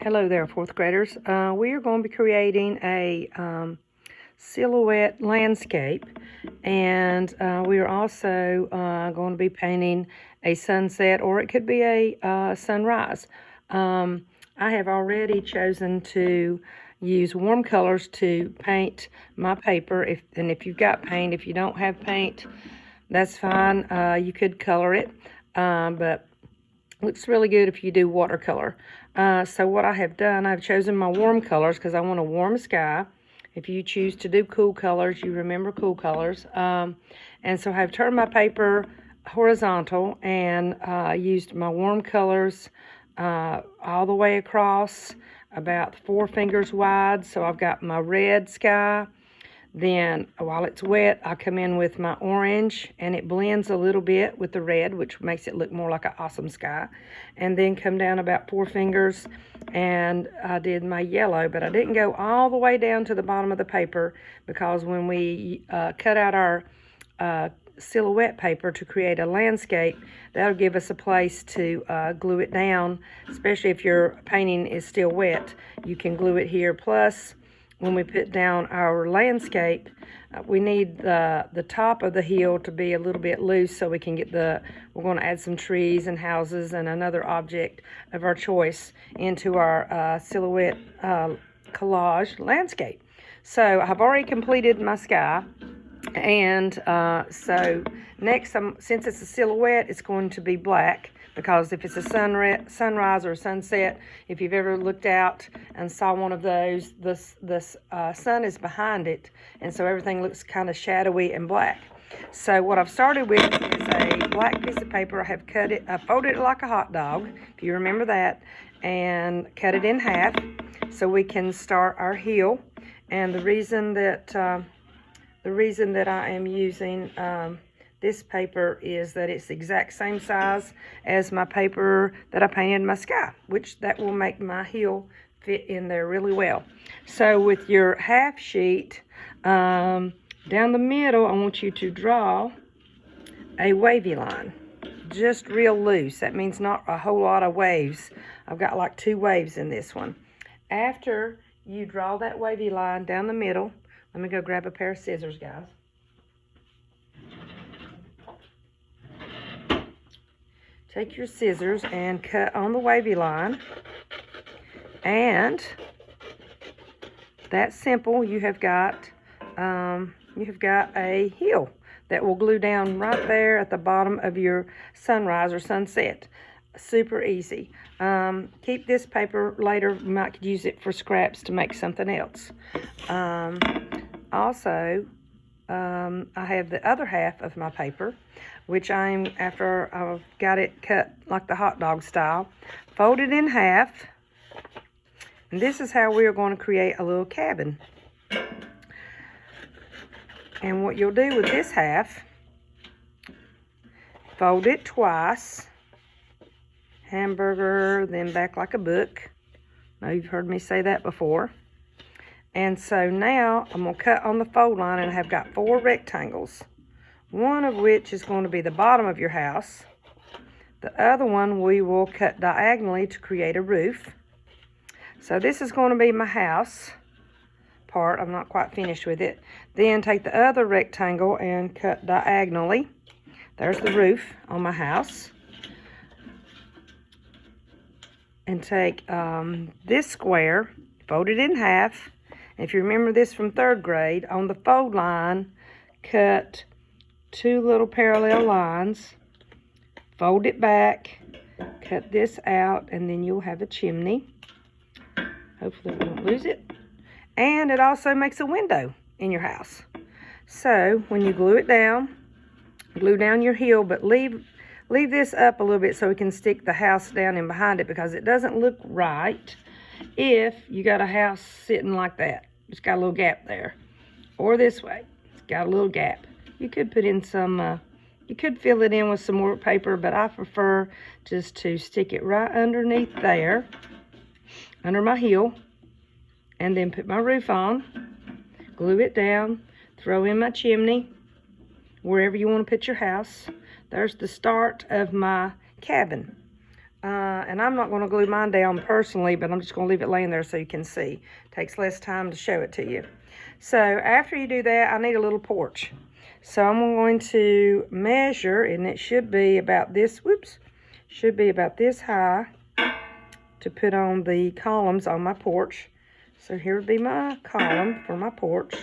Hello there, fourth graders. We are going to be creating a silhouette landscape, and we are also going to be painting a sunset, or it could be a sunrise. I have already chosen to use warm colors to paint my paper, if you've got paint. If you don't have paint, that's fine. You could color it, but looks really good if you do watercolor. So what I have done, I've chosen my warm colors because I want a warm sky. If you choose to do cool colors, you remember cool colors. And so I've turned my paper horizontal and used my warm colors all the way across, about 4 fingers wide. So I've got my red sky. Then while it's wet, I come in with my orange, and it blends a little bit with the red, which makes it look more like an awesome sky. And then come down about 4 fingers, and I did my yellow, but I didn't go all the way down to the bottom of the paper, because when we cut out our silhouette paper to create a landscape, that'll give us a place to glue it down, especially if your painting is still wet. You can glue it here. Plus, when we put down our landscape, we need the top of the hill to be a little bit loose so we can get we're going to add some trees and houses and another object of our choice into our silhouette collage landscape. So I've already completed my sky, and so next, since it's a silhouette, it's going to be black, because if it's a sunrise or a sunset, if you've ever looked out and saw one of those, the sun is behind it, and so everything looks kind of shadowy and black. So what I've started with is a black piece of paper. I folded it like a hot dog, if you remember that, and cut it in half so we can start our hill. And the reason that I am using this paper is that it's the exact same size as my paper that I painted my sky, which that will make my hill fit in there really well. So with your half sheet, down the middle, I want you to draw a wavy line, just real loose. That means not a whole lot of waves. I've got like 2 waves in this one. After you draw that wavy line down the middle, let me go grab a pair of scissors, guys. Take your scissors and cut on the wavy line. And that's simple. You have got a hill that will glue down right there at the bottom of your sunrise or sunset. Super easy. Keep this paper later. You might use it for scraps to make something else. Also, I have the other half of my paper, which after I've got it cut like the hot dog style, folded in half. And this is how we are going to create a little cabin. And what you'll do with this half, fold it twice, hamburger, then back like a book. Now, you've heard me say that before. And so now I'm going to cut on the fold line, and I have got 4 rectangles, one of which is going to be the bottom of your house. The other one we will cut diagonally to create a roof. So this is going to be my house part. I'm not quite finished with it. Then take the other rectangle and cut diagonally. There's the roof on my house. And take this square, fold it in half. If you remember this from 3rd grade, on the fold line, cut 2 little parallel lines, fold it back, cut this out, and then you'll have a chimney. Hopefully we won't lose it. And it also makes a window in your house. So when you glue it down, glue down your hill, but leave this up a little bit so we can stick the house down in behind it, because it doesn't look right if you got a house sitting like that. It's got a little gap there. Or this way, it's got a little gap. You could put in you could fill it in with some more paper, but I prefer just to stick it right underneath there, under my hill, and then put my roof on, glue it down, throw in my chimney, wherever you want to put your house. There's the start of my cabin. And I'm not going to glue mine down personally, but I'm just going to leave it laying there so you can see. It takes less time to show it to you. So after you do that, I need a little porch. So I'm going to measure, and it should be about this, should be about this high to put on the columns on my porch. So here would be my column for my porch.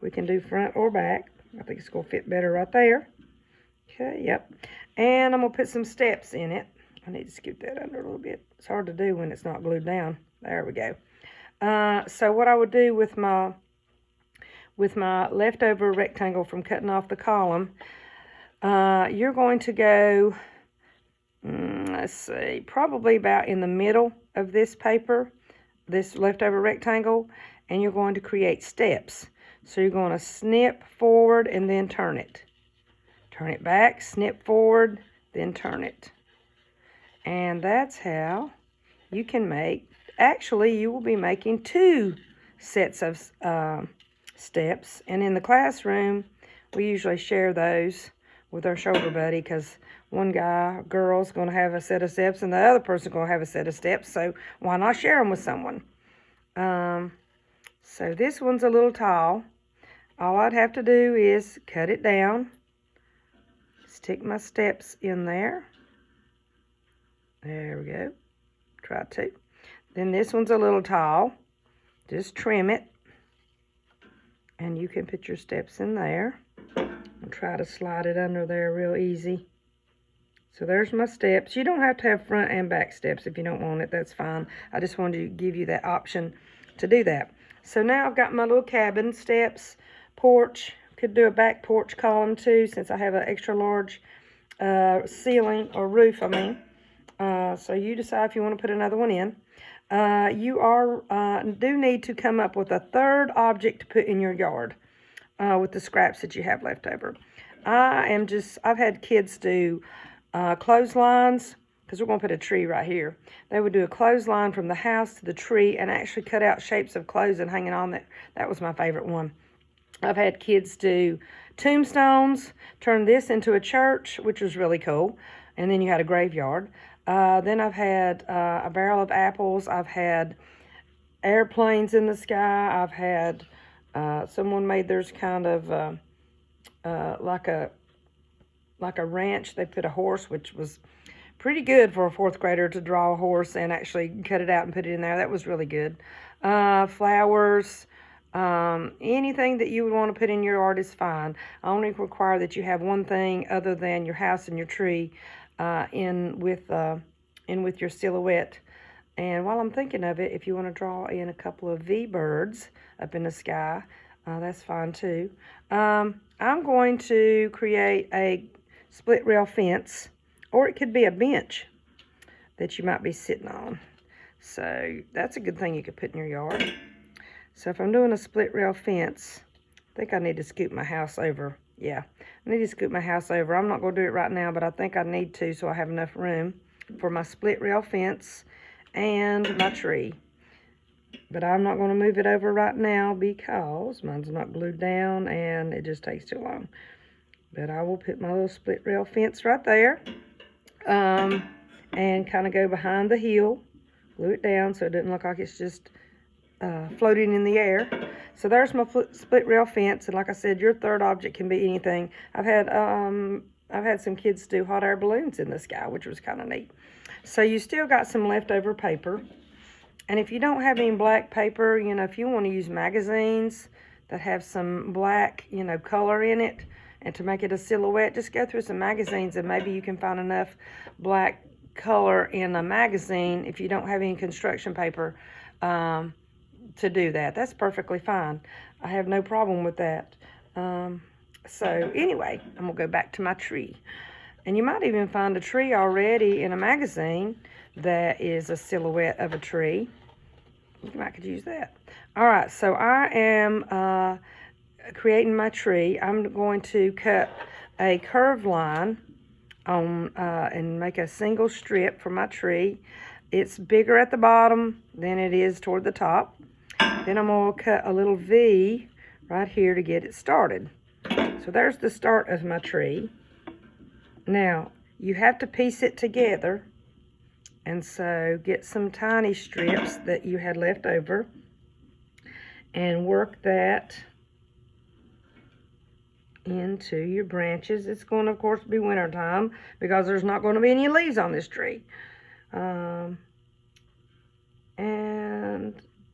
We can do front or back. I think it's going to fit better right there. Okay, yep. And I'm going to put some steps in it. I need to scoot that under a little bit. It's hard to do when it's not glued down. There we go. So what I would do with my leftover rectangle from cutting off the column, you're going to go, let's see, probably about in the middle of this paper, this leftover rectangle, and you're going to create steps. So you're going to snip forward and then turn it. Turn it back, snip forward, then turn it. And that's how you can make, actually you will be making 2 sets of steps. And in the classroom, we usually share those with our shoulder buddy, because one girl's going to have a set of steps and the other person's going to have a set of steps. So why not share them with someone? So this one's a little tall. All I'd have to do is cut it down, stick my steps in there. There we go. Try to. Then this one's a little tall. Just trim it. And you can put your steps in there. And try to slide it under there real easy. So there's my steps. You don't have to have front and back steps if you don't want it. That's fine. I just wanted to give you that option to do that. So now I've got my little cabin steps, porch. Could do a back porch column too, since I have an extra large ceiling or roof, I mean. So you decide if you want to put another one in. You do need to come up with a third object to put in your yard with the scraps that you have left over. I've had kids do clotheslines, because we're going to put a tree right here. They would do a clothesline from the house to the tree and actually cut out shapes of clothes and hang it on there. That was my favorite one. I've had kids do tombstones, turn this into a church, which was really cool. And then you had a graveyard. Then I've had a barrel of apples. I've had airplanes in the sky. I've had someone made theirs kind of like a ranch. They put a horse, which was pretty good for a 4th grader to draw a horse and actually cut it out and put it in there. That was really good. Flowers. Anything that you would want to put in your yard is fine. I only require that you have one thing other than your house and your tree in with your silhouette. And while I'm thinking of it, if you want to draw in a couple of V birds up in the sky, that's fine too. I'm going to create a split rail fence, or it could be a bench that you might be sitting on. So that's a good thing you could put in your yard. So if I'm doing a split rail fence, I think I need to scoot my house over. Yeah, I need to scoot my house over. I'm not going to do it right now, but I think I need to, so I have enough room for my split rail fence and my tree. But I'm not going to move it over right now because mine's not glued down and it just takes too long. But I will put my little split rail fence right there and kind of go behind the hill, glue it down so it doesn't look like it's just floating in the air. So there's my split rail fence, and like I said, your third object can be anything. I've had some kids do hot air balloons in the sky, which was kind of neat. So you still got some leftover paper, and if you don't have any black paper, you know, if you want to use magazines that have some black, you know, color in it, and to make it a silhouette, just go through some magazines and maybe you can find enough black color in a magazine if you don't have any construction paper to do that. That's perfectly fine. I have no problem with that. So anyway, I'm gonna go back to my tree. And you might even find a tree already in a magazine that is a silhouette of a tree. You might could use that. All right, so I am creating my tree. I'm going to cut a curved line on and make a single strip for my tree. It's bigger at the bottom than it is toward the top. Then I'm going to cut a little V right here to get it started. So there's the start of my tree. Now, you have to piece it together And so get some tiny strips that you had left over and work that into your branches. It's going to, of course, be winter time because there's not going to be any leaves on this tree. And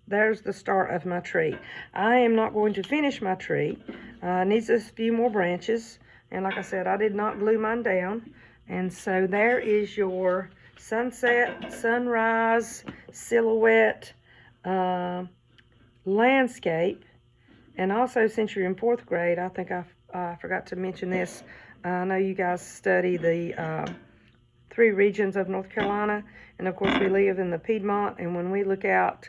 there's the start of my tree. I am not going to finish my tree. Needs a few more branches. And like I said, I did not glue mine down. And so there is your sunset, sunrise, silhouette, landscape. And also, since you're in 4th grade, I think I forgot to mention this. I know you guys study the 3 regions of North Carolina. And of course, we live in the Piedmont. And when we look out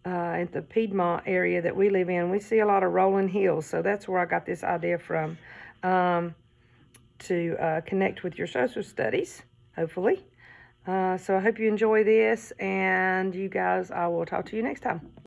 at the Piedmont area that we live in, we see a lot of rolling hills. So that's where I got this idea from, to connect with your social studies, hopefully. So I hope you enjoy this, and you guys, I will talk to you next time.